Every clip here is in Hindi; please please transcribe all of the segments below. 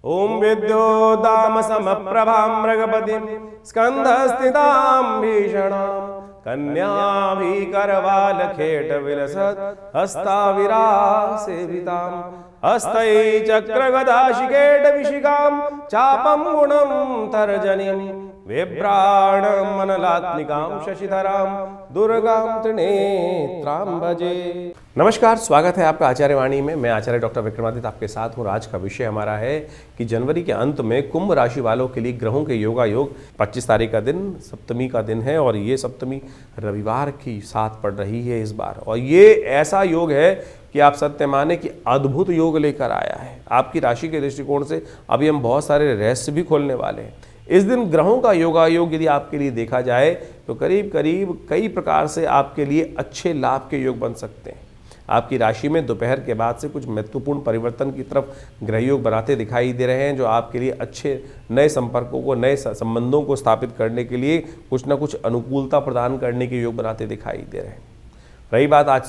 ओम विद्योदाम समप्रभां मृगपतिं स्कंधस्थितां भीषणां कन्याभिकरवालखेट विलसत् हस्ताविरासेविताम् हस्तै चक्रगदाशिकेट विशिखां चापं गुणं तर्जनीं बिभ्राणमनलात्मिकां शशिधरां दुर्गां त्रिनेत्रां भजे। नमस्कार, स्वागत है आपका आचार्यवाणी में। मैं आचार्य डॉक्टर विक्रमादित्य आपके साथ हूँ। आज का विषय हमारा है कि जनवरी के अंत में कुंभ राशि वालों के लिए ग्रहों के योगायोग 25 तारीख का दिन सप्तमी का दिन है और ये सप्तमी रविवार की साथ पड़ रही है इस बार। और ये ऐसा योग है कि आप सत्य माने कि अद्भुत योग लेकर आया है। आपकी राशि के दृष्टिकोण से अभी हम बहुत सारे रहस्य भी खोलने वाले हैं। इस दिन ग्रहों का योगायोग यदि आपके लिए देखा जाए तो करीब करीब कई प्रकार से आपके लिए अच्छे लाभ के योग बन सकते हैं। आपकी राशि में दोपहर के बाद से कुछ महत्वपूर्ण परिवर्तन की तरफ ग्रह योग बनाते दिखाई दे रहे हैं, जो आपके लिए अच्छे नए संपर्कों को, नए संबंधों को स्थापित करने के लिए कुछ ना कुछ अनुकूलता प्रदान करने के योग बनाते दिखाई दे रहे हैं। रही बात आज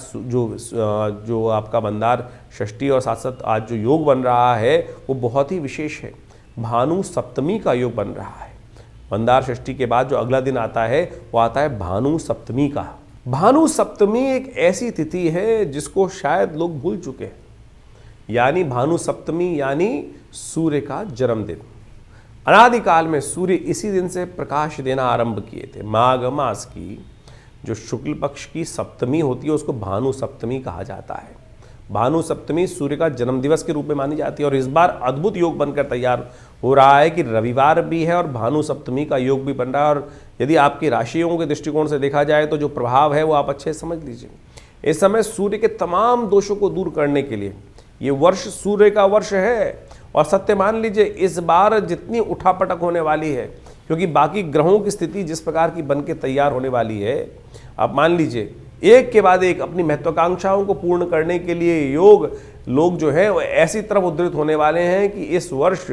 जो आपका मंदार षष्ठी और साथ साथ आज जो योग बन रहा है वो बहुत ही विशेष है। भानु सप्तमी का योग बन रहा है। मंदार षष्ठी के बाद जो अगला दिन आता है वो आता है भानु सप्तमी का। भानु सप्तमी एक ऐसी तिथि है जिसको शायद लोग भूल चुके हैं। यानी भानु सप्तमी यानी सूर्य का जन्मदिन। अनादिकाल में सूर्य इसी दिन से प्रकाश देना आरंभ किए थे। माघ मास की जो शुक्ल पक्ष की सप्तमी होती है उसको भानु सप्तमी कहा जाता है। भानु सप्तमी सूर्य का जन्मदिवस के रूप में मानी जाती है और इस बार अद्भुत योग बनकर तैयार हो रहा है कि रविवार भी है और भानु सप्तमी का योग भी बन रहा है। और यदि आपकी राशियों के दृष्टिकोण से देखा जाए तो जो प्रभाव है वो आप अच्छे से समझ लीजिए। इस समय सूर्य के तमाम दोषों को दूर करने के लिए ये वर्ष सूर्य का वर्ष है। और सत्य मान लीजिए इस बार जितनी उठापटक होने वाली है, क्योंकि बाकी ग्रहों की स्थिति जिस प्रकार की बन के तैयार होने वाली है, आप मान लीजिए एक के बाद एक अपनी महत्वाकांक्षाओं को पूर्ण करने के लिए लोग जो है वो ऐसी तरफ उद्धृत होने वाले हैं कि इस वर्ष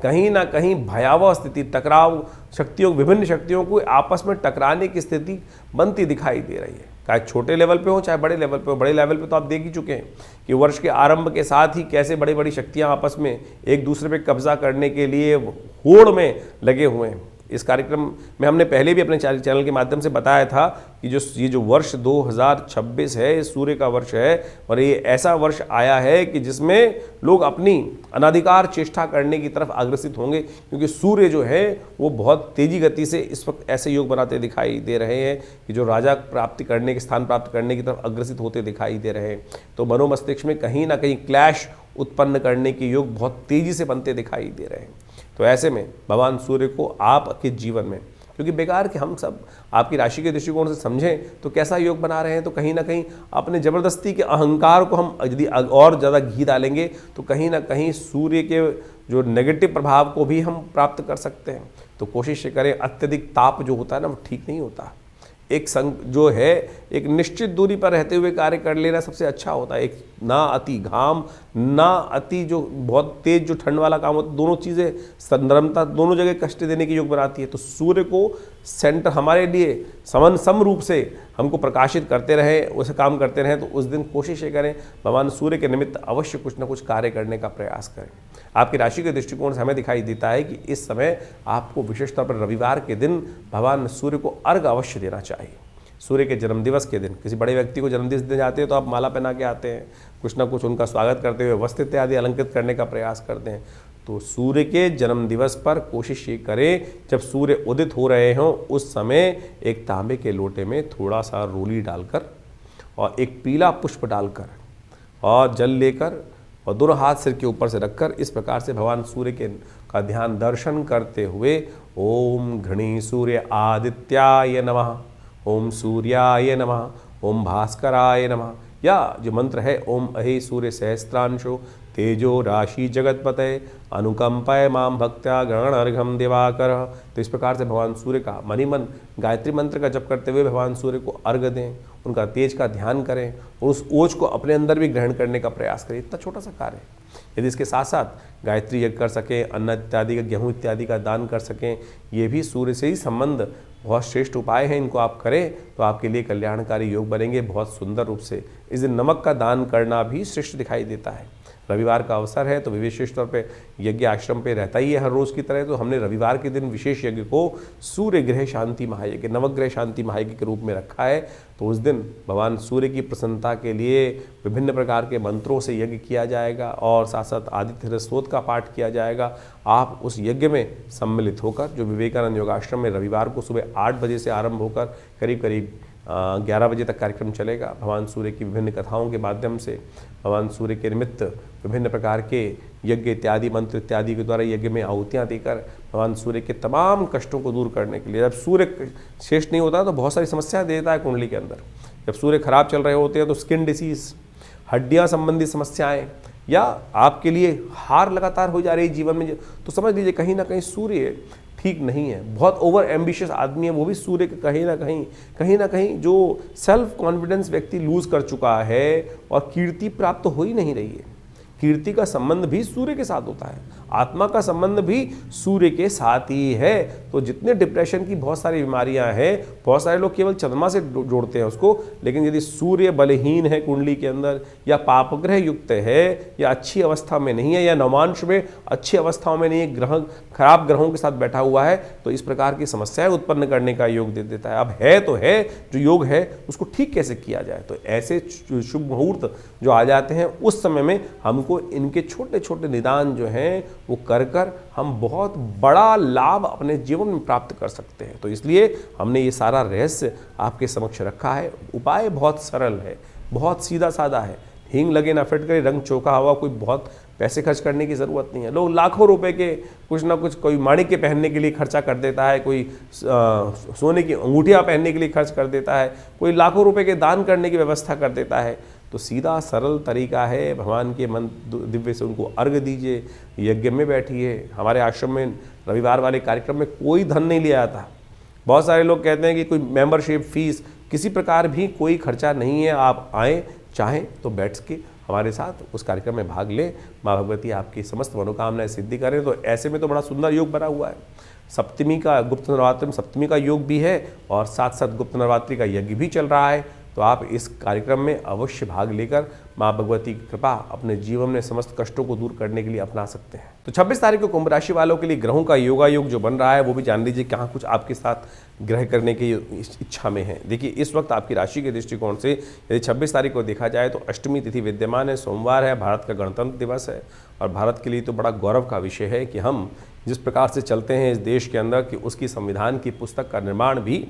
कहीं ना कहीं भयावह स्थिति, टकराव शक्तियों, विभिन्न शक्तियों को आपस में टकराने की स्थिति बनती दिखाई दे रही है। चाहे छोटे लेवल पे हो चाहे बड़े लेवल पे हो। बड़े लेवल पे तो आप देख ही चुके हैं कि वर्ष के आरंभ के साथ ही कैसे बड़ी बड़ी शक्तियां आपस में एक दूसरे पे कब्जा करने के लिए होड़ में लगे हुए हैं। इस कार्यक्रम में हमने पहले भी अपने चैनल के माध्यम से बताया था कि ये जो वर्ष 2026 है ये सूर्य का वर्ष है और ये ऐसा वर्ष आया है कि जिसमें लोग अपनी अनाधिकार चेष्टा करने की तरफ अग्रसित होंगे, क्योंकि सूर्य जो है वो बहुत तेजी गति से इस वक्त ऐसे योग बनाते दिखाई दे रहे हैं कि जो राजा प्राप्ति करने के स्थान प्राप्त करने की तरफ अग्रसित होते दिखाई दे रहे हैं। तो मनोमस्तिष्क में कहीं ना कहीं क्लैश उत्पन्न करने के योग बहुत तेजी से बनते दिखाई दे रहे हैं। तो ऐसे में भगवान सूर्य को आपके जीवन में, क्योंकि बेकार कि हम सब आपकी राशि के दृष्टिकोण से समझें तो कैसा योग बना रहे हैं, तो कहीं ना कहीं अपने ज़बरदस्ती के अहंकार को हम यदि और ज़्यादा घी डालेंगे तो कहीं ना कहीं सूर्य के जो नेगेटिव प्रभाव को भी हम प्राप्त कर सकते हैं। तो कोशिश करें, अत्यधिक ताप जो होता है ना वो ठीक नहीं होता। एक संग जो है एक निश्चित दूरी पर रहते हुए कार्य कर लेना सबसे अच्छा होता है। एक ना अति घाम ना अति जो बहुत तेज जो ठंड वाला काम होता, दोनों चीज़ें नरमता दोनों जगह कष्ट देने की योग बनाती है। तो सूर्य को सेंटर हमारे लिए सम रूप से हमको प्रकाशित करते रहे, वैसे काम करते रहें। तो उस दिन कोशिश ये करें भगवान सूर्य के निमित्त अवश्य कुछ ना कुछ कार्य करने का प्रयास करें। आपकी राशि के दृष्टिकोण से हमें दिखाई देता है कि इस समय आपको विशेष तौर पर रविवार के दिन भगवान सूर्य को अर्घ अवश्य देना चाहिए। सूर्य के जन्मदिवस के दिन किसी बड़े व्यक्ति को जन्मदिवस देने जाते हैं तो आप माला पहना के आते हैं, कुछ ना कुछ उनका स्वागत करते हुए वस्त्र इत्यादि अलंकृत करने का प्रयास करते हैं। तो सूर्य के जन्मदिवस पर कोशिश ये करें जब सूर्य उदित हो रहे हों उस समय एक तांबे के लोटे में थोड़ा सा रोली डालकर और एक पीला पुष्प डालकर और जल लेकर और दोनों हाथ सिर के ऊपर से रखकर इस प्रकार से भगवान सूर्य के का ध्यान दर्शन करते हुए ओम घृणी सूर्य आदित्याय नमः, ओम सूर्याय नमः, ओम भास्कराय नमः, या जो मंत्र है ओम अहि सूर्य सहस्त्रांशो तेजो राशि जगतपते अनुकंपय माम भक्त्या गणर्घम दिवाकर। तो इस प्रकार से भगवान सूर्य का मनी मन गायत्री मंत्र का जप करते हुए भगवान सूर्य को अर्घ दें, उनका तेज का ध्यान करें और उस ओज को अपने अंदर भी ग्रहण करने का प्रयास करें। इतना छोटा सा कार्य है। यदि इसके साथ साथ गायत्री यज्ञ कर सकें, अन्न इत्यादि का, गेहूँ इत्यादि का दान कर सकें, ये भी सूर्य से ही संबंध बहुत श्रेष्ठ उपाय हैं। इनको आप करें तो आपके लिए कल्याणकारी योग बनेंगे बहुत सुंदर रूप से। इस दिन नमक का दान करना भी श्रेष्ठ दिखाई देता है। रविवार का अवसर है तो विशेष तौर पे यज्ञ आश्रम पे रहता ही है हर रोज़ की तरह, तो हमने रविवार के दिन विशेष यज्ञ को सूर्य ग्रह शांति महायज्ञ, नवग्रह शांति महायज्ञ के रूप में रखा है। तो उस दिन भगवान सूर्य की प्रसन्नता के लिए विभिन्न प्रकार के मंत्रों से यज्ञ किया जाएगा और साथ साथ आदित्य स्तोत्र का पाठ किया जाएगा। आप उस यज्ञ में सम्मिलित होकर, जो विवेकानंद योगाश्रम में रविवार को सुबह 8 बजे से आरंभ होकर करीब 11 बजे तक कार्यक्रम चलेगा। भगवान सूर्य की विभिन्न कथाओं के माध्यम से भगवान सूर्य के निमित्त विभिन्न प्रकार के यज्ञ इत्यादि मंत्र इत्यादि के द्वारा यज्ञ में आहुतियाँ देकर भगवान सूर्य के तमाम कष्टों को दूर करने के लिए, जब सूर्य शेष नहीं होता तो बहुत सारी समस्याएं देता है कुंडली के अंदर। जब सूर्य खराब चल रहे होते हैं तो स्किन डिसीज, हड्डियाँ संबंधी समस्याएँ, या आपके लिए हार लगातार हो जा रही है जीवन में, तो समझ लीजिए कहीं ना कहीं सूर्य ठीक नहीं है। बहुत ओवर एम्बिशियस आदमी है वो भी सूर्य के कहीं ना कहीं जो सेल्फ कॉन्फिडेंस व्यक्ति लूज कर चुका है और कीर्ति प्राप्त हो ही नहीं रही है। कीर्ति का संबंध भी सूर्य के साथ होता है, आत्मा का संबंध भी सूर्य के साथ ही है। तो जितने डिप्रेशन की बहुत सारी बीमारियां हैं, बहुत सारे लोग केवल चंद्रमा से जोड़ते हैं उसको, लेकिन यदि सूर्य बलहीन है कुंडली के अंदर, या पापग्रह युक्त है, या अच्छी अवस्था में नहीं है, या नवांश में अच्छी अवस्थाओं में नहीं है, ग्रह खराब ग्रहों के साथ बैठा हुआ है, तो इस प्रकार की समस्याएं उत्पन्न करने का योग दे देता है। अब है तो है, जो योग है उसको ठीक कैसे किया जाए, तो ऐसे शुभ मुहूर्त जो आ जाते हैं उस समय में हमको इनके छोटे छोटे निदान जो हैं वो कर हम बहुत बड़ा लाभ अपने जीवन में प्राप्त कर सकते हैं। तो इसलिए हमने ये सारा रहस्य आपके समक्ष रखा है। उपाय बहुत सरल है, बहुत सीधा साधा है। हींग लगे ना फिट करे, रंग चौका हुआ, कोई बहुत पैसे खर्च करने की ज़रूरत नहीं है। लोग लाखों रुपए के कुछ ना कुछ, कोई माणिक के पहनने के लिए खर्चा कर देता है, कोई सोने की अंगूठियाँ पहनने के लिए खर्च कर देता है, कोई लाखों रुपए के दान करने की व्यवस्था कर देता है। तो सीधा सरल तरीका है, भगवान के मन दिव्य से उनको अर्घ दीजिए, यज्ञ में बैठिए। हमारे आश्रम में रविवार वाले कार्यक्रम में कोई धन नहीं लिया जाता। बहुत सारे लोग कहते हैं कि कोई मेंबरशिप फीस, किसी प्रकार भी कोई खर्चा नहीं है। आप आएँ, चाहें तो बैठ के हमारे साथ उस कार्यक्रम में भाग लें। माँ भगवती आपकी समस्त मनोकामनाएं सिद्धि करें। तो ऐसे में तो बड़ा सुंदर योग बना हुआ है। सप्तमी का, गुप्त नवरात्रि में सप्तमी का योग भी है और साथ साथ गुप्त नवरात्रि का यज्ञ भी चल रहा है। तो आप इस कार्यक्रम में अवश्य भाग लेकर माँ भगवती की कृपा अपने जीवन में समस्त कष्टों को दूर करने के लिए अपना सकते हैं। तो 26 तारीख को कुंभ राशि वालों के लिए ग्रहों का योगा योग जो बन रहा है वो भी जान लीजिए कहाँ कुछ आपके साथ ग्रह करने की इच्छा में है। देखिए, इस वक्त आपकी राशि के दृष्टिकोण से यदि 26 तारीख को देखा जाए तो अष्टमी तिथि विद्यमान है, सोमवार है, भारत का गणतंत्र दिवस है और भारत के लिए तो बड़ा गौरव का विषय है कि हम जिस प्रकार से चलते हैं इस देश के अंदर, कि उसकी संविधान की पुस्तक का निर्माण भी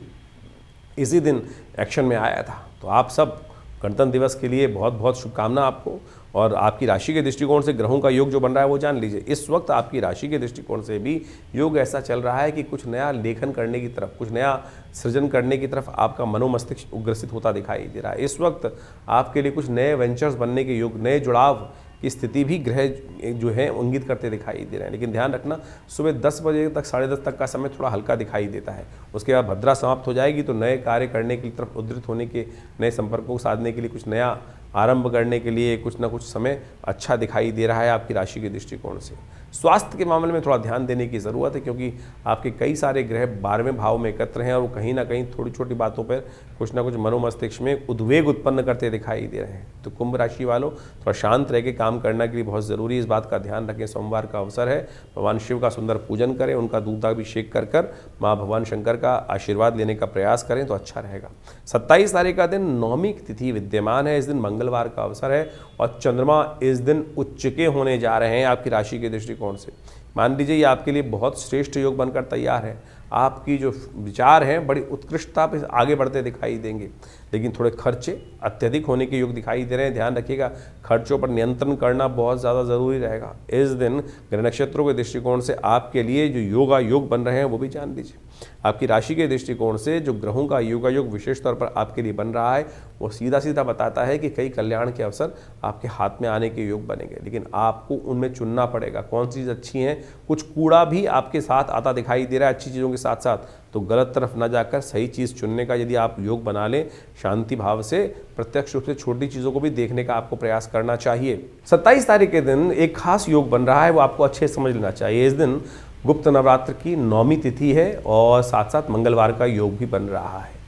इसी दिन एक्शन में आया था। तो आप सब गणतंत्र दिवस के लिए बहुत बहुत शुभकामना आपको। और आपकी राशि के दृष्टिकोण से ग्रहों का योग जो बन रहा है वो जान लीजिए। इस वक्त आपकी राशि के दृष्टिकोण से भी योग ऐसा चल रहा है कि कुछ नया लेखन करने की तरफ, कुछ नया सृजन करने की तरफ आपका मनोमस्तिष्क उग्रसित होता दिखाई दे रहा है। इस वक्त आपके लिए कुछ नए वेंचर्स बनने के योग, नए जुड़ाव की स्थिति भी ग्रह जो है इंगित करते दिखाई दे रहे हैं। लेकिन ध्यान रखना, सुबह 10 बजे तक 10:30 तक का समय थोड़ा हल्का दिखाई देता है। उसके बाद भद्रा समाप्त हो जाएगी तो नए कार्य करने की तरफ उद्धृत होने के, नए संपर्कों को साधने के लिए, कुछ नया आरंभ करने के लिए कुछ ना कुछ समय अच्छा दिखाई दे रहा है आपकी राशि के दृष्टिकोण से। स्वास्थ्य के मामले में थोड़ा ध्यान देने की ज़रूरत है क्योंकि आपके कई सारे ग्रह 12वें भाव में एकत्र हैं और वो कहीं ना कहीं थोड़ी छोटी बातों पर कुछ ना कुछ मनोमस्तिष्क में उद्वेग उत्पन्न करते दिखाई दे रहे हैं। तो कुंभ राशि वालों, थोड़ा शांत रह के काम करने के लिए बहुत ज़रूरी, इस बात का ध्यान रखें। सोमवार का अवसर है, भगवान शिव का सुंदर पूजन करें, उनका दूधाभिषेक कर माँ भगवान शंकर का आशीर्वाद लेने का प्रयास करें तो अच्छा रहेगा। 27 तारीख का दिन नौमी तिथि विद्यमान है। इस दिन मंगलवार का अवसर है और चंद्रमा इस दिन उच्च के होने जा रहे हैं आपकी राशि के दृष्टिकोण से। मान लीजिए ये आपके लिए बहुत श्रेष्ठ योग बनकर तैयार है। आपकी जो विचार हैं बड़ी उत्कृष्टता पे आगे बढ़ते दिखाई देंगे, लेकिन थोड़े खर्चे अत्यधिक होने के योग दिखाई दे रहे हैं। ध्यान रखिएगा, खर्चों पर नियंत्रण करना बहुत ज़्यादा ज़रूरी रहेगा। इस दिन ग्रह नक्षत्रों के दृष्टिकोण से आपके लिए जो योगा योग बन रहे हैं वो भी जान लीजिए। आपकी राशि के दृष्टिकोण से जो ग्रहों का योगा योग विशेष तौर पर आपके लिए बन रहा है वो सीधा सीधा बताता है कि कई कल्याण के अवसर आपके हाथ में आने के योग बनेंगे, लेकिन आपको उनमें चुनना पड़ेगा कौन सी चीज़ अच्छी है। कुछ कूड़ा भी आपके साथ आता दिखाई दे रहा है अच्छी चीज़ों के साथ साथ, तो गलत तरफ न जाकर सही चीज़ चुनने का यदि आप योग बना लें, शांति भाव से प्रत्यक्ष रूप से छोटी चीज़ों को भी देखने का आपको प्रयास करना चाहिए। 27 तारीख के दिन एक खास योग बन रहा है, वो आपको अच्छे समझ लेना चाहिए। इस दिन गुप्त नवरात्र की नौमी तिथि है और साथ साथ मंगलवार का योग भी बन रहा है।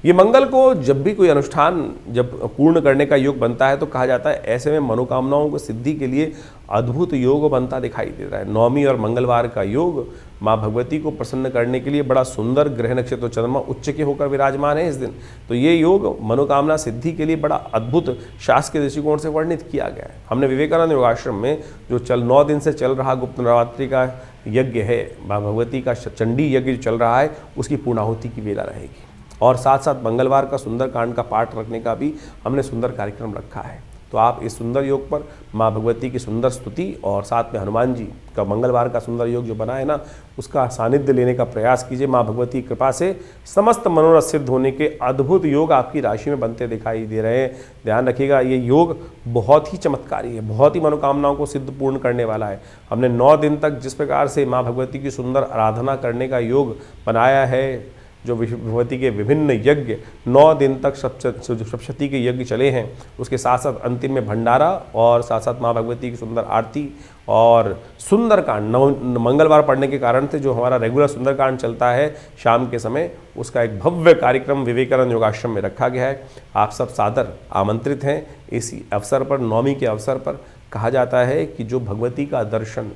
ये मंगल को जब भी कोई अनुष्ठान जब पूर्ण करने का योग बनता है तो कहा जाता है ऐसे में मनोकामनाओं को सिद्धि के लिए अद्भुत योग बनता दिखाई दे रहा है। नवमी और मंगलवार का योग माँ भगवती को प्रसन्न करने के लिए बड़ा सुंदर, ग्रह नक्षत्र चंद्रमा उच्च के होकर विराजमान है इस दिन, तो ये योग मनोकामना सिद्धि के लिए बड़ा अद्भुत शास्त्र के दृष्टिकोण से वर्णित किया गया है। हमने विवेकानंद योगाश्रम में जो 9 दिन से चल रहा गुप्त नवरात्रि का यज्ञ है, माँ भगवती का चंडी यज्ञ जो चल रहा है, उसकी पूर्णाहुति की वेला रहेगी और साथ साथ मंगलवार का सुंदर कांड का पाठ रखने का भी हमने सुंदर कार्यक्रम रखा है। तो आप इस सुंदर योग पर माँ भगवती की सुंदर स्तुति और साथ में हनुमान जी का मंगलवार का सुंदर योग जो बना है ना, उसका सानिध्य लेने का प्रयास कीजिए। माँ भगवती की कृपा से समस्त मनोरथ सिद्ध होने के अद्भुत योग आपकी राशि में बनते दिखाई दे रहे हैं। ध्यान रखिएगा, ये योग बहुत ही चमत्कारी है, बहुत ही मनोकामनाओं को सिद्ध पूर्ण करने वाला है। हमने 9 दिन तक जिस प्रकार से माँ भगवती की सुंदर आराधना करने का योग बनाया है, जो भगवती के विभिन्न यज्ञ 9 दिन तक सप्तशती के यज्ञ चले हैं, उसके साथ साथ अंतिम में भंडारा और साथ साथ माँ भगवती की सुंदर आरती और सुंदरकांड मंगलवार पढ़ने के कारण से जो हमारा रेगुलर सुंदरकांड चलता है शाम के समय, उसका एक भव्य कार्यक्रम विवेकानंद योगाश्रम में रखा गया है। आप सब सादर आमंत्रित हैं। इसी अवसर पर, नवमी के अवसर पर कहा जाता है कि जो भगवती का दर्शन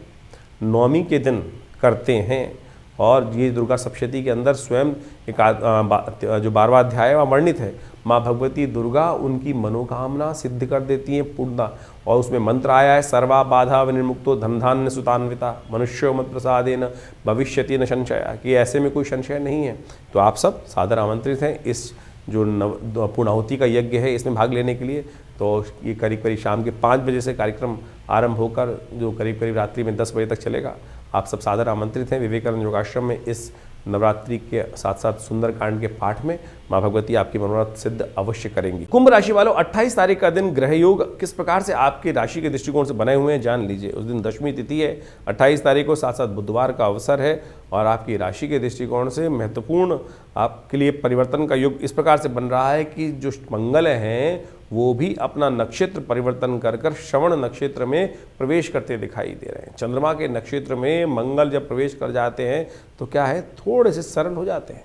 नवमी के दिन करते हैं, और ये दुर्गा सप्तशती के अंदर स्वयं जो 12वां अध्याय वह वर्णित है, माँ भगवती दुर्गा उनकी मनोकामना सिद्ध कर देती हैं पूर्णता। और उसमें मंत्र आया है, सर्वा बाधा विनिर्मुक्तो धनधान्य सुतान्विता मनुष्यो मत प्रसादेन भविष्यति न संशय, कि ऐसे में कोई संशय नहीं है। तो आप सब सादर आमंत्रित हैं इस जो पूर्णाहुति का यज्ञ है इसमें भाग लेने के लिए। तो ये करीब करीब शाम के 5 बजे से कार्यक्रम आरंभ होकर जो करीब करीब रात्रि में 10 बजे तक चलेगा। आप सब सादर आमंत्रित हैं विवेकानंद योगाश्रम में इस नवरात्रि के साथ साथ सुंदरकांड के पाठ में। माँ भगवती आपकी मनोरथ सिद्ध अवश्य करेंगी। कुंभ राशि वालों, 28 तारीख का दिन ग्रह योग किस प्रकार से आपकी राशि के दृष्टिकोण से बने हुए हैं जान लीजिए। उस दिन दशमी तिथि है, 28 तारीख को, साथ साथ बुधवार का अवसर है और आपकी राशि के दृष्टिकोण से महत्वपूर्ण आपके लिए परिवर्तन का योग इस प्रकार से बन रहा है कि जो मंगल हैं वो भी अपना नक्षत्र परिवर्तन कर श्रवण नक्षत्र में प्रवेश करते दिखाई दे रहे हैं। चंद्रमा के नक्षत्र में मंगल जब प्रवेश कर जाते हैं तो क्या है, थोड़े से सरल हो जाते हैं।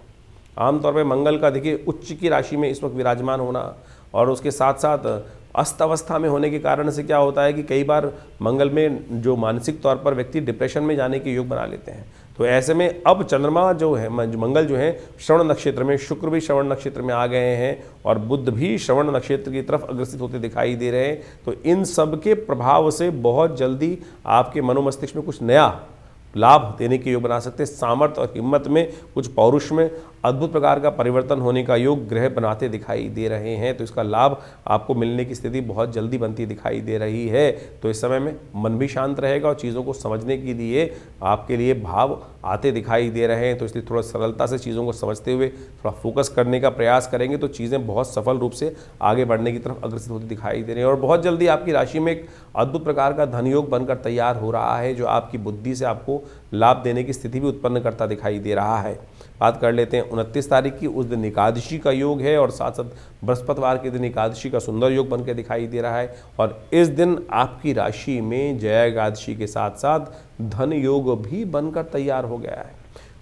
आमतौर पे मंगल का देखिए उच्च की राशि में इस वक्त विराजमान होना और उसके साथ साथ अस्त अवस्था में होने के कारण से क्या होता है कि कई बार मंगल में जो मानसिक तौर पर व्यक्ति डिप्रेशन में जाने के योग बना लेते हैं। तो ऐसे में अब चंद्रमा जो है, मंगल जो है श्रवण नक्षत्र में, शुक्र भी श्रवण नक्षत्र में आ गए हैं और बुध भी श्रवण नक्षत्र की तरफ अग्रसित होते दिखाई दे रहे हैं। तो इन सब के प्रभाव से बहुत जल्दी आपके मनोमस्तिष्क में कुछ नया लाभ देने के योग बना सकते हैं। सामर्थ्य और हिम्मत में, कुछ पौरुष में अद्भुत प्रकार का परिवर्तन होने का योग ग्रह बनाते दिखाई दे रहे हैं। तो इसका लाभ आपको मिलने की स्थिति बहुत जल्दी बनती दिखाई दे रही है। तो इस समय में मन भी शांत रहेगा और चीज़ों को समझने के लिए आपके लिए भाव आते दिखाई दे रहे हैं। तो इसलिए थोड़ा सरलता से चीज़ों को समझते हुए थोड़ा फोकस करने का प्रयास करेंगे तो चीज़ें बहुत सफल रूप से आगे बढ़ने की तरफ अग्रसर होती दिखाई दे रही हैं। और बहुत जल्दी आपकी राशि में एक अद्भुत प्रकार का धन योग बनकर तैयार हो रहा है, जो आपकी बुद्धि से आपको लाभ देने की स्थिति भी उत्पन्न करता दिखाई दे रहा है। बात कर लेते हैं 29 तारीख की। उस दिन एकादशी का योग है और साथ साथ बृहस्पतिवार के दिन एकादशी का सुंदर योग बनकर दिखाई दे रहा है। और इस दिन आपकी राशि में जया एकादशी के साथ साथ धन योग भी बनकर तैयार हो गया है,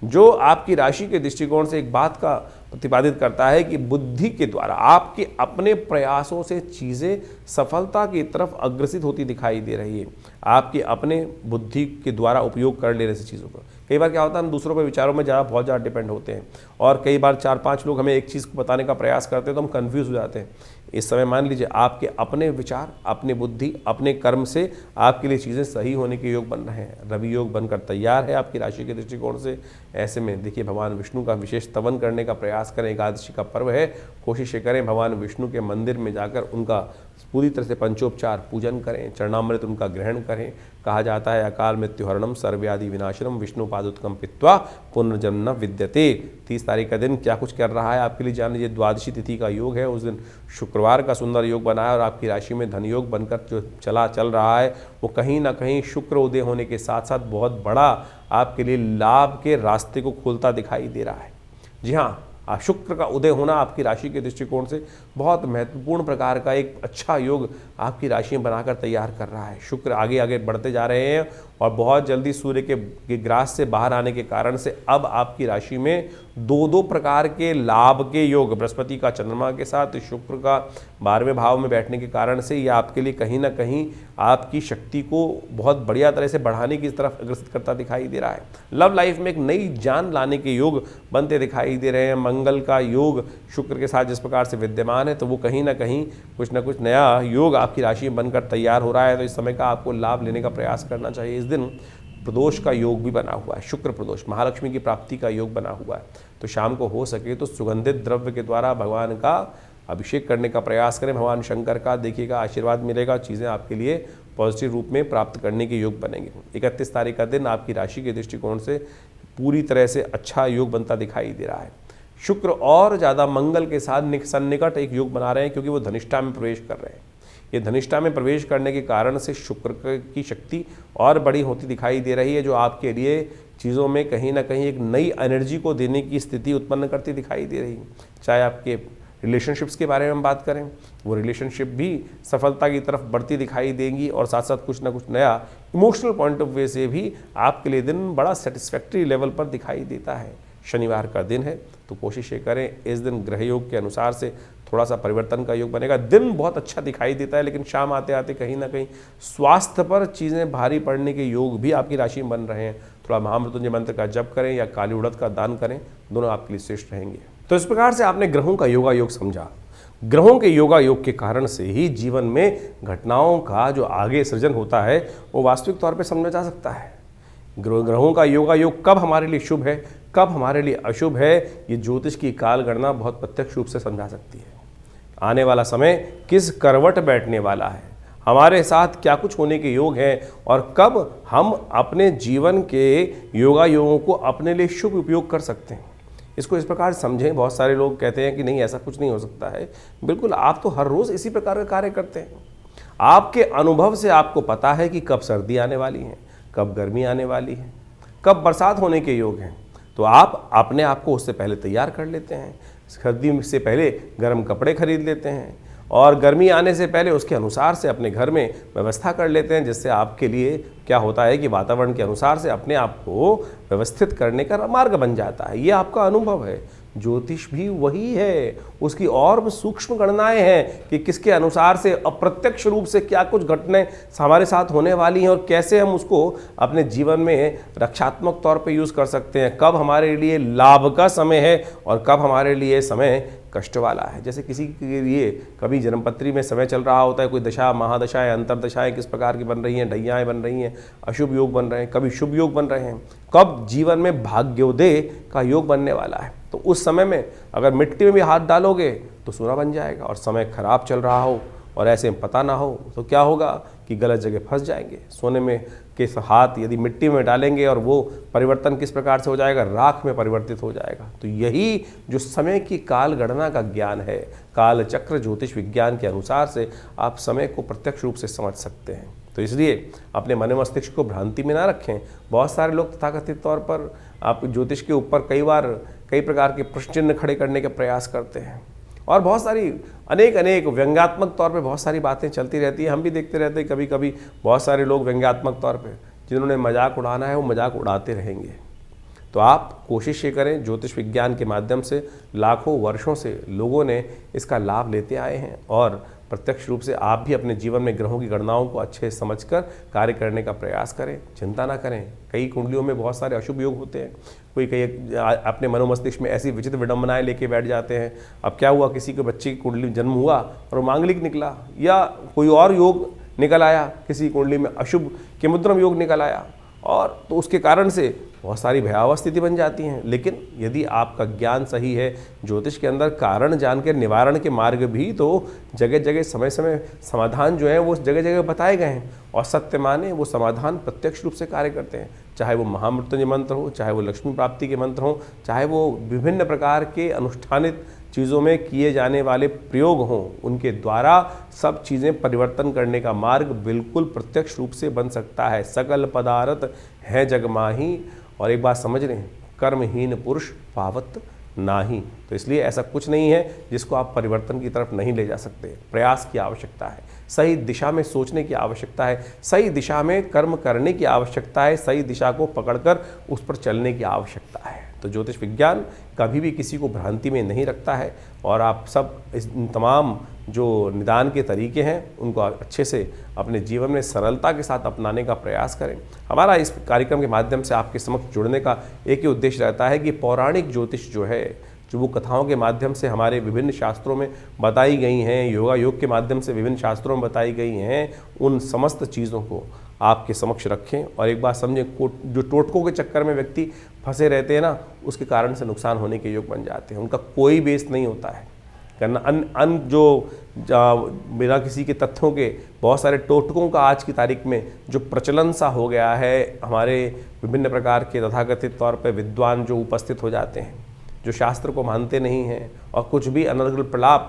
जो आपकी राशि के दृष्टिकोण से एक बात का प्रतिपादित करता है कि बुद्धि के द्वारा आपके अपने प्रयासों से चीज़ें सफलता की तरफ अग्रसित होती दिखाई दे रही है। आपके अपने बुद्धि के द्वारा उपयोग कर लेने से चीज़ों को, कई बार क्या होता है हम दूसरों के विचारों में बहुत ज़्यादा डिपेंड होते हैं और कई बार 4-5 लोग हमें एक चीज़ को बताने का प्रयास करते हैं तो हम कन्फ्यूज़ हो जाते हैं। इस समय मान लीजिए आपके अपने विचार, अपनी बुद्धि, अपने कर्म से आपके लिए चीज़ें सही होने के योग बन रहे हैं। रवि योग बनकर तैयार है आपकी राशि के दृष्टिकोण से। ऐसे में देखिए भगवान विष्णु का विशेष स्तवन करने का प्रयास करें। एकादशी का पर्व है, कोशिश करें भगवान विष्णु के मंदिर में जाकर उनका पूरी तरह से पंचोपचार पूजन करें, चरणामृत उनका ग्रहण करें। कहा जाता है अकाल मृत्युहरणम सर्वव्याधि विनाशनम विष्णु पादुत्कम पित्वा पुनर्जन्म न विद्यते। 30 तारीख का दिन क्या कुछ कर रहा है आपके लिए जान लीजिए। द्वादशी तिथि का योग है, उस दिन शुक्रवार का सुंदर योग बना है और आपकी राशि में धन योग बनकर जो चल रहा है वो कहीं ना कहीं शुक्र उदय होने के साथ साथ बहुत बड़ा आपके लिए लाभ के रास्ते को खोलता दिखाई दे रहा है। जी हाँ, शुक्र का उदय होना आपकी राशि के दृष्टिकोण से बहुत महत्वपूर्ण प्रकार का एक अच्छा योग आपकी राशि में बनाकर तैयार कर रहा है। शुक्र आगे आगे बढ़ते जा रहे हैं और बहुत जल्दी सूर्य के ग्रास से बाहर आने के कारण से अब आपकी राशि में दो प्रकार के लाभ के योग, बृहस्पति का चंद्रमा के साथ, शुक्र का 12वें भाव में बैठने के कारण से ये आपके लिए कहीं ना कहीं आपकी शक्ति को बहुत बढ़िया तरह से बढ़ाने की तरफ अग्रसर करता दिखाई दे रहा है। लव लाइफ में एक नई जान लाने के योग बनते दिखाई दे रहे हैं। मंगल का योग शुक्र के साथ जिस प्रकार से विद्यमान है, तो वो कहीं ना कहीं कुछ ना कुछ नया योग आपकी राशि में बनकर तैयार हो रहा है। तो इस समय का आपको लाभ लेने का प्रयास करना चाहिए। इस दिन प्रदोष का योग भी बना हुआ है, शुक्र प्रदोष, महालक्ष्मी की प्राप्ति का योग बना हुआ है। तो शाम को हो सके तो सुगंधित द्रव्य के द्वारा भगवान का अभिषेक करने का प्रयास करें। भगवान शंकर का देखिएगा आशीर्वाद मिलेगा, चीज़ें आपके लिए पॉजिटिव रूप में प्राप्त करने के योग बनेंगे। 31 तारीख का दिन आपकी राशि के दृष्टिकोण से पूरी तरह से अच्छा योग बनता दिखाई दे रहा है। शुक्र और ज़्यादा मंगल के साथ सन्निकट एक योग बना रहे हैं, क्योंकि वो धनिष्ठा में प्रवेश कर रहे हैं। ये धनिष्ठा में प्रवेश करने के कारण से शुक्र की शक्ति और बड़ी होती दिखाई दे रही है, जो आपके लिए चीज़ों में कहीं ना कहीं एक नई एनर्जी को देने की स्थिति उत्पन्न करती दिखाई दे रही है। चाहे आपके रिलेशनशिप्स के बारे में हम बात करें, वो रिलेशनशिप भी सफलता की तरफ बढ़ती दिखाई देंगी, और साथ साथ कुछ ना कुछ नया इमोशनल पॉइंट ऑफ व्यू से भी आपके लिए दिन बड़ा सेटिस्फैक्ट्री लेवल पर दिखाई देता है। शनिवार का दिन है, तो कोशिश ये करें इस दिन ग्रह योग के अनुसार से थोड़ा सा परिवर्तन का योग बनेगा। दिन बहुत अच्छा दिखाई देता है, लेकिन शाम आते आते कहीं ना कहीं स्वास्थ्य पर चीज़ें भारी पड़ने के योग भी आपकी राशि में बन रहे हैं। थोड़ा महामृत्युंजय मंत्र का जप करें या काली उड़द का दान करें, दोनों आपके लिए श्रेष्ठ रहेंगे। तो इस प्रकार से आपने ग्रहों का योगा योग समझा। ग्रहों के योगा योग के कारण से ही जीवन में घटनाओं का जो आगे सृजन होता है वो वास्तविक तौर पर समझा जा सकता है। ग्रहों का योगा योग कब हमारे लिए शुभ है, कब हमारे लिए अशुभ है, ये ज्योतिष की काल गणना बहुत प्रत्यक्ष रूप से समझा सकती है। आने वाला समय किस करवट बैठने वाला है, हमारे साथ क्या कुछ होने के योग हैं, और कब हम अपने जीवन के योगा योगों को अपने लिए शुभ उपयोग कर सकते हैं, इसको इस प्रकार समझें। बहुत सारे लोग कहते हैं कि नहीं ऐसा कुछ नहीं हो सकता है। बिल्कुल, आप तो हर रोज़ इसी प्रकार का कार्य करते हैं। आपके अनुभव से आपको पता है कि कब सर्दी आने वाली है, कब गर्मी आने वाली है, कब बरसात होने के योग हैं। तो आप अपने आप को उससे पहले तैयार कर लेते हैं। सर्दी से पहले गर्म कपड़े खरीद लेते हैं, और गर्मी आने से पहले उसके अनुसार से अपने घर में व्यवस्था कर लेते हैं, जिससे आपके लिए क्या होता है कि वातावरण के अनुसार से अपने आप को व्यवस्थित करने का मार्ग बन जाता है। ये आपका अनुभव है। ज्योतिष भी वही है, उसकी और सूक्ष्म गणनाएं हैं कि किसके अनुसार से अप्रत्यक्ष रूप से क्या कुछ घटनाएं हमारे साथ होने वाली हैं, और कैसे हम उसको अपने जीवन में रक्षात्मक तौर पे यूज़ कर सकते हैं। कब हमारे लिए लाभ का समय है और कब हमारे लिए समय कष्ट वाला है। जैसे किसी के लिए कभी जन्मपत्री में समय चल रहा होता है, कोई दशा महादशाएं अंतरदशाएं किस प्रकार की बन रही हैं, ढैयाएँ बन रही हैं, अशुभ योग बन रहे हैं, कभी शुभ योग बन रहे हैं, कब जीवन में भाग्योदय का योग बनने वाला है। तो उस समय में अगर मिट्टी में भी हाथ डालोगे तो सोना बन जाएगा, और समय खराब चल रहा हो और ऐसे में पता ना हो तो क्या होगा कि गलत जगह फंस जाएंगे। सोने में के हाथ यदि मिट्टी में डालेंगे और वो परिवर्तन किस प्रकार से हो जाएगा, राख में परिवर्तित हो जाएगा। तो यही जो समय की काल गणना का ज्ञान है, काल चक्र ज्योतिष विज्ञान के अनुसार से आप समय को प्रत्यक्ष रूप से समझ सकते हैं। तो इसलिए अपने मन मस्तिष्क को भ्रांति में ना रखें। बहुत सारे लोग तथाकथित तौर पर आप ज्योतिष के ऊपर कई प्रकार के प्रश्न चिन्ह खड़े करने के प्रयास करते हैं, और बहुत सारी अनेक व्यंग्यात्मक तौर पे बहुत सारी बातें चलती रहती हैं। हम भी देखते रहते हैं कभी कभी बहुत सारे लोग व्यंग्यात्मक तौर पे जिन्होंने मजाक उड़ाना है वो मजाक उड़ाते रहेंगे। तो आप कोशिश ये करें, ज्योतिष विज्ञान के माध्यम से लाखों वर्षों से लोगों ने इसका लाभ लेते आए हैं, और प्रत्यक्ष रूप से आप भी अपने जीवन में ग्रहों की गणनाओं को अच्छे से समझकर कार्य करने का प्रयास करें। चिंता ना करें। कई कुंडलियों में बहुत सारे अशुभ योग होते हैं। कोई अपने मनोमस्तिष्क में ऐसी विचित्र विडंबनाएं लेके बैठ जाते हैं। अब क्या हुआ, किसी के बच्चे की कुंडली में जन्म हुआ और वो मांगलिक निकला, या कोई और योग निकल आया, किसी कुंडली में अशुभ किमुद्रम योग निकल आया, और तो उसके कारण से बहुत सारी भयावह स्थिति बन जाती हैं। लेकिन यदि आपका ज्ञान सही है, ज्योतिष के अंदर कारण जान के निवारण के मार्ग भी तो जगह जगह समय समय समाधान जो है वो जगह जगह बताए गए हैं, और सत्य माने वो समाधान प्रत्यक्ष रूप से कार्य करते हैं। चाहे वो महामृत्युंजय मंत्र हो, चाहे वो लक्ष्मी प्राप्ति के मंत्र हो, चाहे वो विभिन्न प्रकार के अनुष्ठानित चीज़ों में किए जाने वाले प्रयोग हों, उनके द्वारा सब चीज़ें परिवर्तन करने का मार्ग बिल्कुल प्रत्यक्ष रूप से बन सकता है। सकल पदार्थ है जग माही, और एक बात समझ रहे हैं, कर्महीन पुरुष पावत ना ही। तो इसलिए ऐसा कुछ नहीं है जिसको आप परिवर्तन की तरफ नहीं ले जा सकते। प्रयास की आवश्यकता है, सही दिशा में सोचने की आवश्यकता है, सही दिशा में कर्म करने की आवश्यकता है, सही दिशा को पकड़कर उस पर चलने की आवश्यकता है। तो ज्योतिष विज्ञान कभी भी किसी को भ्रांति में नहीं रखता है और आप सब इस तमाम जो निदान के तरीके हैं उनको अच्छे से अपने जीवन में सरलता के साथ अपनाने का प्रयास करें। हमारा इस कार्यक्रम के माध्यम से आपके समक्ष जुड़ने का एक ही उद्देश्य रहता है कि पौराणिक ज्योतिष जो है, जो वो कथाओं के माध्यम से हमारे विभिन्न शास्त्रों में बताई गई हैं, योगा योग के माध्यम से विभिन्न शास्त्रों में बताई गई हैं, उन समस्त चीज़ों को आपके समक्ष रखें। और एक बात समझें, जो टोटकों के चक्कर में व्यक्ति फंसे रहते हैं ना, उसके कारण से नुकसान होने के योग बन जाते हैं। उनका कोई बेस नहीं होता है करना जो बिना किसी के तथ्यों के बहुत सारे टोटकों का आज की तारीख में जो प्रचलन सा हो गया है। हमारे विभिन्न प्रकार के तथाकथित तौर पर विद्वान जो उपस्थित हो जाते हैं, जो शास्त्र को मानते नहीं हैं और कुछ भी अनर्गल प्रलाप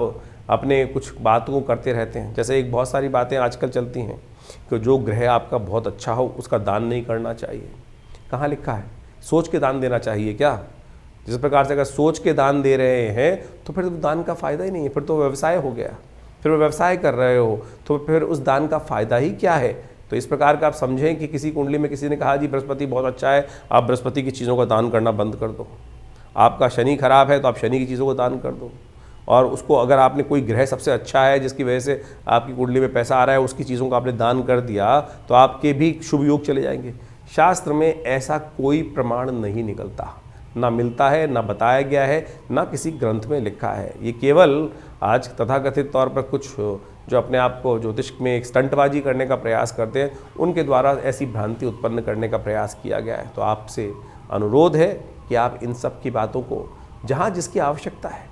अपने कुछ बातों को करते रहते हैं। जैसे एक बहुत सारी बातें आजकल चलती हैं कि जो ग्रह आपका बहुत अच्छा हो उसका दान नहीं करना चाहिए। कहाँ लिखा है? सोच के दान देना चाहिए क्या? जिस प्रकार से अगर सोच के दान दे रहे हैं तो फिर दान का फ़ायदा ही नहीं है, फिर तो व्यवसाय हो गया। फिर वो व्यवसाय कर रहे हो तो फिर उस दान का फ़ायदा ही क्या है? तो इस प्रकार का आप समझें कि किसी कुंडली में किसी ने कहा जी बृहस्पति बहुत अच्छा है, आप बृहस्पति की चीज़ों का दान करना बंद कर दो। आपका शनि खराब है तो आप शनि की चीज़ों को दान कर दो। और उसको अगर आपने कोई ग्रह सबसे अच्छा है जिसकी वजह से आपकी कुंडली में पैसा आ रहा है, उसकी चीज़ों को आपने दान कर दिया तो आपके भी शुभ योग चले जाएंगे। शास्त्र में ऐसा कोई प्रमाण नहीं निकलता, ना मिलता है, ना बताया गया है, ना किसी ग्रंथ में लिखा है। ये केवल आज तथाकथित तौर पर कुछ जो अपने आप को ज्योतिष में एक स्टंटबाजी करने का प्रयास करते हैं, उनके द्वारा ऐसी भ्रांति उत्पन्न करने का प्रयास किया गया है। तो आपसे अनुरोध है कि आप इन सब की बातों को जहाँ जिसकी आवश्यकता है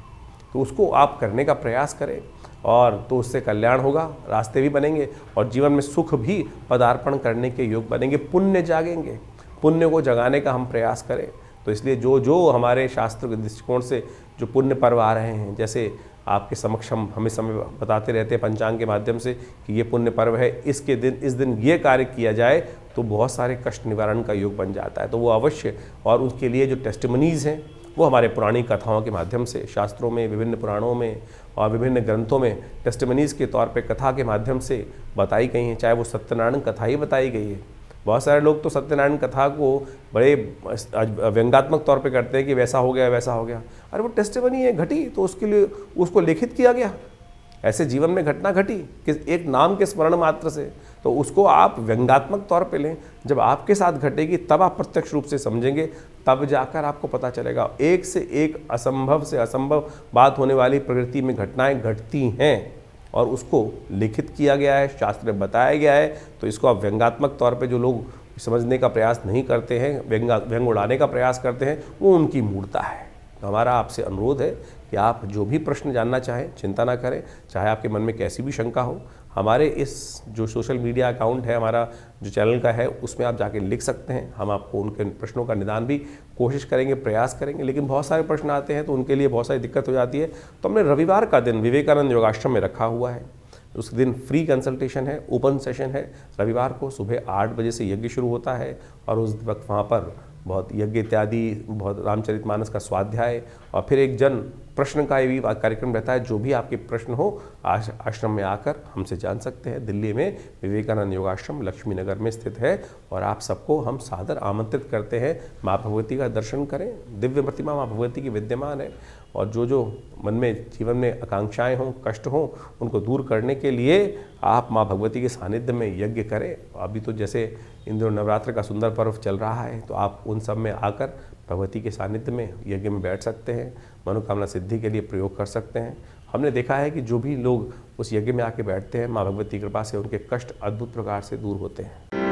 तो उसको आप करने का प्रयास करें, और तो उससे कल्याण होगा, रास्ते भी बनेंगे और जीवन में सुख भी पदार्पण करने के योग बनेंगे, पुण्य जागेंगे। पुण्य को जगाने का हम प्रयास करें। तो इसलिए जो जो हमारे शास्त्र के दृष्टिकोण से जो पुण्य पर्व आ रहे हैं, जैसे आपके समक्ष हम हमें समय बताते रहते हैं पंचांग के माध्यम से कि ये पुण्य पर्व है, इसके दिन इस दिन ये कार्य किया जाए तो बहुत सारे कष्ट निवारण का योग बन जाता है। तो वो अवश्य, और उसके लिए जो टेस्टिमनीज़ हैं वो हमारे पुरानी कथाओं के माध्यम से शास्त्रों में, विभिन्न पुराणों में और विभिन्न ग्रंथों में टेस्टिमनीज़ के तौर पे कथा के माध्यम से बताई गई हैं। चाहे वो सत्यनारायण कथा ही बताई गई है। बहुत सारे लोग तो सत्यनारायण कथा को बड़े व्यंग्यात्मक तौर पे करते हैं कि वैसा हो गया वैसा हो गया। अरे वो टेस्टिमनी है, घटी तो उसके लिए उसको लिखित किया गया। ऐसे जीवन में घटना घटी कि एक नाम के स्मरण मात्र से, तो उसको आप व्यंग्यात्मक तौर पे लें। जब आपके साथ घटेगी तब आप प्रत्यक्ष रूप से समझेंगे, तब जाकर आपको पता चलेगा। एक से एक असंभव से असंभव बात होने वाली प्रकृति में घटनाएं घटती हैं और उसको लिखित किया गया है, शास्त्र में बताया गया है। तो इसको आप व्यंग्यात्मक तौर पे जो लोग समझने का प्रयास नहीं करते हैं, व्यंग उड़ाने का प्रयास करते हैं, वो उनकी मूर्खता है। तो हमारा आपसे अनुरोध है कि आप जो भी प्रश्न जानना चाहें चिंता ना करें, चाहे आपके मन में कैसी भी शंका हो, हमारे इस जो सोशल मीडिया अकाउंट है हमारा जो चैनल का है उसमें आप जाके लिख सकते हैं। हम आपको उनके प्रश्नों का निदान भी कोशिश करेंगे, प्रयास करेंगे। लेकिन बहुत सारे प्रश्न आते हैं तो उनके लिए बहुत सारी दिक्कत हो जाती है। तो हमने रविवार का दिन विवेकानंद योगाश्रम में रखा हुआ है। उस दिन फ्री कंसल्टेशन है, ओपन सेशन है। रविवार को सुबह 8 बजे से यज्ञ शुरू होता है और उस वक्त वहाँ पर बहुत यज्ञ इत्यादि, बहुत रामचरितमानस का स्वाध्याय और फिर एक जन प्रश्न का भी कार्यक्रम रहता है। जो भी आपके प्रश्न हो आश्रम में आकर हमसे जान सकते हैं। दिल्ली में विवेकानंद योगाश्रम लक्ष्मी नगर में स्थित है और आप सबको हम सादर आमंत्रित करते हैं। माँ भगवती का दर्शन करें। दिव्य प्रतिमा माँ भगवती की विद्यमान है और जो जो मन में जीवन में आकांक्षाएं हों, कष्ट हों, उनको दूर करने के लिए आप माँ भगवती के सानिध्य में यज्ञ करें। अभी तो जैसे इंद्र नवरात्र का सुंदर पर्व चल रहा है तो आप उन सब में आकर भगवती के सानिध्य में यज्ञ में बैठ सकते हैं, मनोकामना सिद्धि के लिए प्रयोग कर सकते हैं। हमने देखा है कि जो भी लोग उस यज्ञ में आके बैठते हैं, माँ भगवती की कृपा से उनके कष्ट अद्भुत प्रकार से दूर होते हैं।